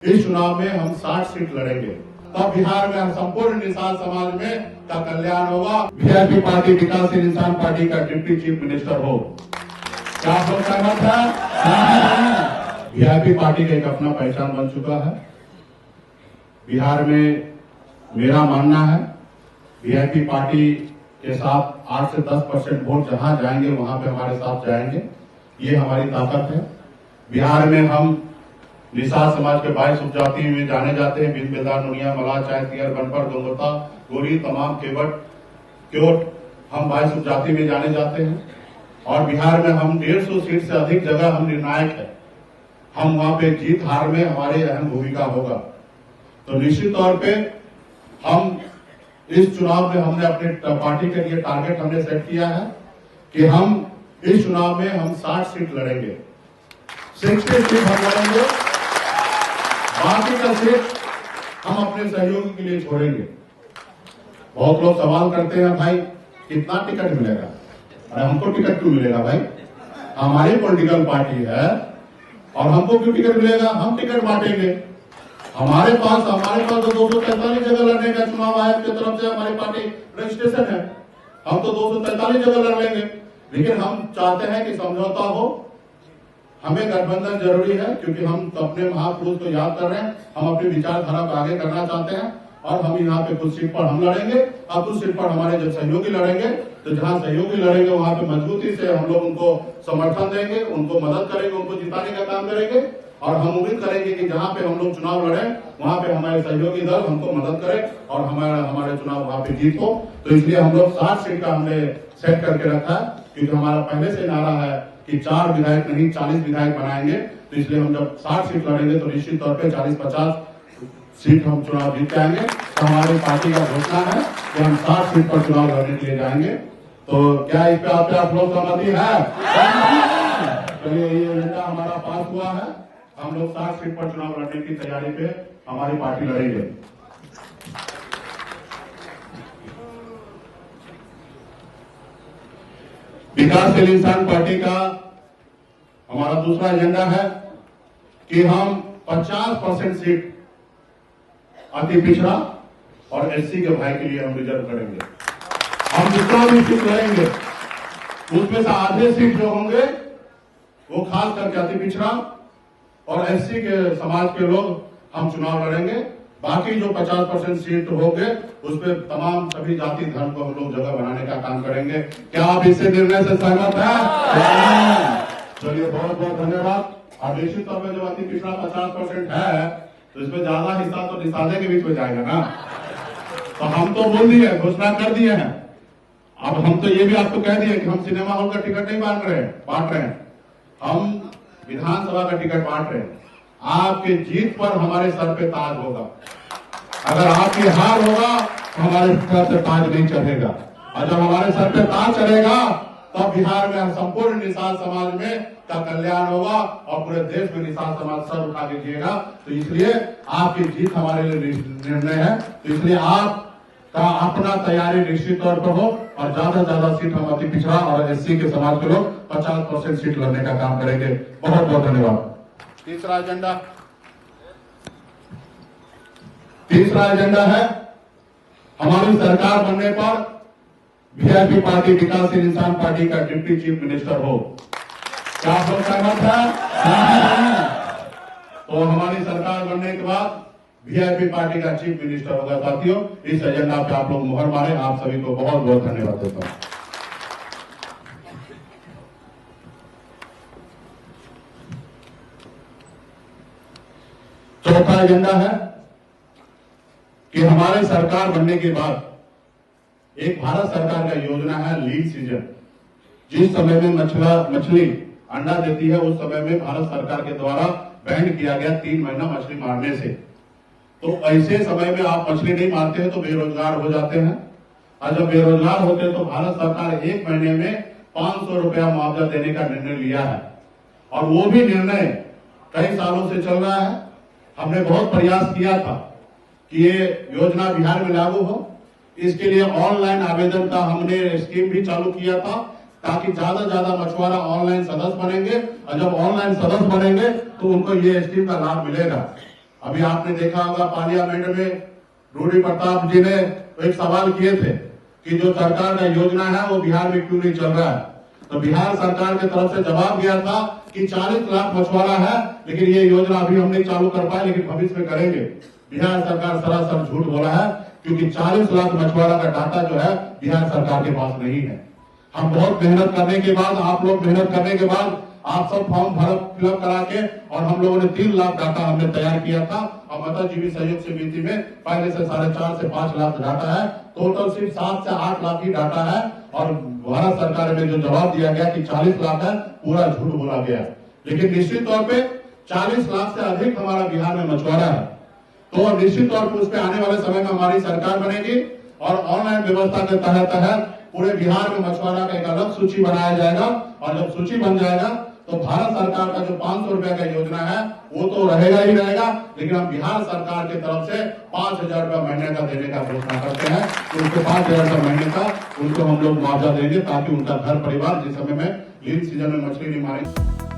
इस चुनाव में हम 60 सीट लड़ेंगे, तब बिहार में हम संपूर्ण निषाद समाज में का कल्याण होगा। वीआईपी पार्टी विकासशील इंसान पार्टी का डिप्टी चीफ मिनिस्टर हो। क्या आप लोग सहमत है? वीआईपी पार्टी का एक अपना पहचान बन चुका है बिहार में। मेरा मानना है वीआईपी पार्टी के साथ 8 से 10% वोट जहां जाएंगे वहां पे हमारे साथ जाएंगे। ये हमारी ताकत है। बिहार में हम निषाद समाज के 22 उपजाति में जाने जाते हैं। बिन बेदार, नुनिया, मलाह, चायतियर, गणपर, गंगोता, गोरी, तमाम, केवट, क्योट, हम 22 उपजाति में जाने जाते हैं। और बिहार में हम 150 सीट से अधिक जगह हम निर्णायक है। हम वहां पे जीत हार में हमारी अहम भूमिका होगा। तो निश्चित तौर पे हम इस चुनाव में हमने अपने पार्टी के लिए टारगेट हमने सेट किया है कि हम इस चुनाव में हम 60 सीट लड़ेंगे। 60 सीट हम लड़ेंगे, बाकी का सीट हम अपने सहयोगी के लिए छोड़ेंगे। बहुत लोग सवाल करते हैं, भाई कितना टिकट मिलेगा? अरे हमको टिकट क्यों मिलेगा भाई? हमारी पॉलिटिकल पार्टी है और हमको क्यों टिकट मिलेगा? हम टिकट बांटेंगे। हमारे पास तो 243 जगह लड़ने का चुनाव आयोग की तरफ से हमारी पार्टी रजिस्ट्रेशन है। हम तो 243 जगह लड़ लेंगे, लेकिन हम चाहते हैं कि समझौता हो। हमें गठबंधन जरूरी है क्योंकि हम अपने महापुरुष को याद कर रहे हैं। हम अपनी विचारधारा को आगे करना चाहते हैं और हम यहाँ पे कुछ सीट पर हम लड़ेंगे और कुछ सीट पर हमारे जब सहयोगी लड़ेंगे, तो जहां सहयोगी लड़ेंगे वहां पे मजबूती से हम लोग उनको समर्थन देंगे, उनको मदद करेंगे, उनको जिताने का काम करेंगे। और हम उम्मीद करेंगे कि जहां पे हम लोग चुनाव लड़े वहां पे हमारे सहयोगी दल हमको मदद करे और हमारे चुनाव वहां पे जीत हो। तो इसलिए हम लोग 60 सीट का हमने सेट करके रखा है, क्योंकि हमारा पहले से नारा है कि 4 विधायक नहीं 40 विधायक बनाएंगे। तो इसलिए हम जब 60 सीट लड़ेंगे तो निश्चित तौर पे 40-50 सीट हम चुनाव जीत जाएंगे। तो हमारी पार्टी का घोषणा है कि हम 60 सीट पर चुनाव लड़ने के लिए जाएंगे। तो क्या इस पे आप लोग सहमति है? चलिए, ये एजेंडा हमारा पास हुआ है। हम लोग 60 सीट पर चुनाव लड़ने की तैयारी पे हमारी पार्टी लड़ेगी। विकासशील इंसान पार्टी का हमारा दूसरा एजेंडा है कि हम 50% सीट अति पिछड़ा और एससी के भाई के लिए हम रिजर्व करेंगे। हम जितना भी सीट लड़ेंगे उसमें से आधे सीट जो होंगे वो खास करके अति पिछड़ा और एससी के समाज के लोग हम चुनाव लड़ेंगे। बाकी जो 50% सीट होंगे उसमें तमाम सभी जाति धर्म को हम लोग जगह बनाने का काम करेंगे। क्या आप इससे निर्णय से सहमत हैं? चलिए, बहुत बहुत धन्यवाद। और निश्चित तौर पर जो अति पिछड़ा 50% है तो इसमें ज्यादा हिस्सा तो निषादे के बीच में जाएगा ना। तो हम तो बोल दिए, घोषणा कर दिए हैं। अब हम तो ये भी आपको कह दिए कि हम सिनेमा हॉल का टिकट नहीं बांट रहे हैं, हम विधानसभा का टिकट बांट रहे हैं। आपके जीत पर हमारे सर पे ताज होगा। अगर आपकी हार होगा तो हमारे सर पे ताज नहीं चढ़ेगा। और जब हमारे सर पे ताज चढ़ेगा तब बिहार में हम संपूर्ण निषाद समाज में का कल्याण होगा और पूरे देश में निषाद समाज सर उठा लीजिएगा। तो इसलिए आपकी जीत हमारे लिए निर्णय है। तो इसलिए आप का अपना तैयारी निश्चित तौर पर हो और ज्यादा से ज्यादा सीट हम अति पिछड़ा और एससी के समाज के लोग 50% सीट लड़ने का काम करेंगे। बहुत बहुत धन्यवाद। तीसरा एजेंडा है हमारी सरकार बनने पर वीआईपी पार्टी विकासशील इंसान पार्टी का डिप्टी चीफ मिनिस्टर हो। क्या आप लोग सहमत है? तो हमारी सरकार बनने के बाद वीआईपी पार्टी का चीफ मिनिस्टर होगा। साथियों, इस एजेंडा पे आप लोग मुहर मारे। आप सभी को बहुत बहुत धन्यवाद देता हूं। चौथा एजेंडा है कि हमारे सरकार बनने के बाद एक भारत सरकार का योजना है लीन सीजन। जिस समय में मछली अंडा देती है उस समय में भारत सरकार के द्वारा बैन किया गया 3 महीना मछली मारने से। तो ऐसे समय में आप मछली नहीं मारते हैं तो बेरोजगार हो जाते हैं। और जब बेरोजगार होते हैं तो भारत सरकार 1 महीने में 500 रुपया मुआवजा देने का निर्णय लिया है। और वो भी निर्णय कई सालों से चल रहा है। हमने बहुत प्रयास किया था कि ये योजना बिहार में लागू हो। इसके लिए ऑनलाइन आवेदन का हमने स्कीम भी चालू किया था ताकि ज्यादा से ज्यादा मछुआरा ऑनलाइन सदस्य बनेंगे। और जब ऑनलाइन सदस्य बनेंगे तो उनको ये स्कीम का लाभ मिलेगा। अभी आपने देखा होगा पार्लियामेंट में रूडी प्रताप जी ने एक सवाल किए थे कि जो सरकार का योजना है वो बिहार में क्यों नहीं चल रहा है। तो बिहार सरकार की तरफ से जवाब दिया था कि 40 लाख मछुआरा है, लेकिन ये योजना अभी हम नहीं चालू कर पाए, लेकिन भविष्य में करेंगे। बिहार सरकार सरासर झूठ बोला है, क्योंकि 40 लाख मछुआरा का डाटा जो है बिहार सरकार के पास नहीं है। हम बहुत मेहनत करने के बाद, आप लोग मेहनत करने के बाद, आप सब फॉर्म फिलअप करा के, और हम लोगों ने 3 लाख डाटा हमने तैयार किया था। और मता जीवी सहयोग समिति में पहले से 4.5 से 5 लाख डाटा है। टोटल सिर्फ 7 से 8 लाख ही डाटा है। और भारत सरकार में जो जवाब दिया गया कि 40 लाख है, पूरा झूठ बोला गया। लेकिन निश्चित तौर पे 40 लाख से अधिक हमारा बिहार में मछुआरा है। तो निश्चित तौर पर उस पर आने वाले समय में हमारी सरकार बनेगी और ऑनलाइन व्यवस्था के तहत पूरे बिहार में मछुआरा का एक अलग सूची बनाया जाएगा। और जब सूची बन जाएगा तो भारत सरकार का जो 500 रुपए का योजना है वो तो रहेगा ही रहेगा, लेकिन हम बिहार सरकार की तरफ से 5,000 रुपए महीने का देने का घोषणा करते हैं। तो उनको 5,000 रुपए महीने का उनको हम लोग मुआवजा देंगे, ताकि उनका घर परिवार जिस समय में लीन सीजन में मछली नहीं मारेंगे।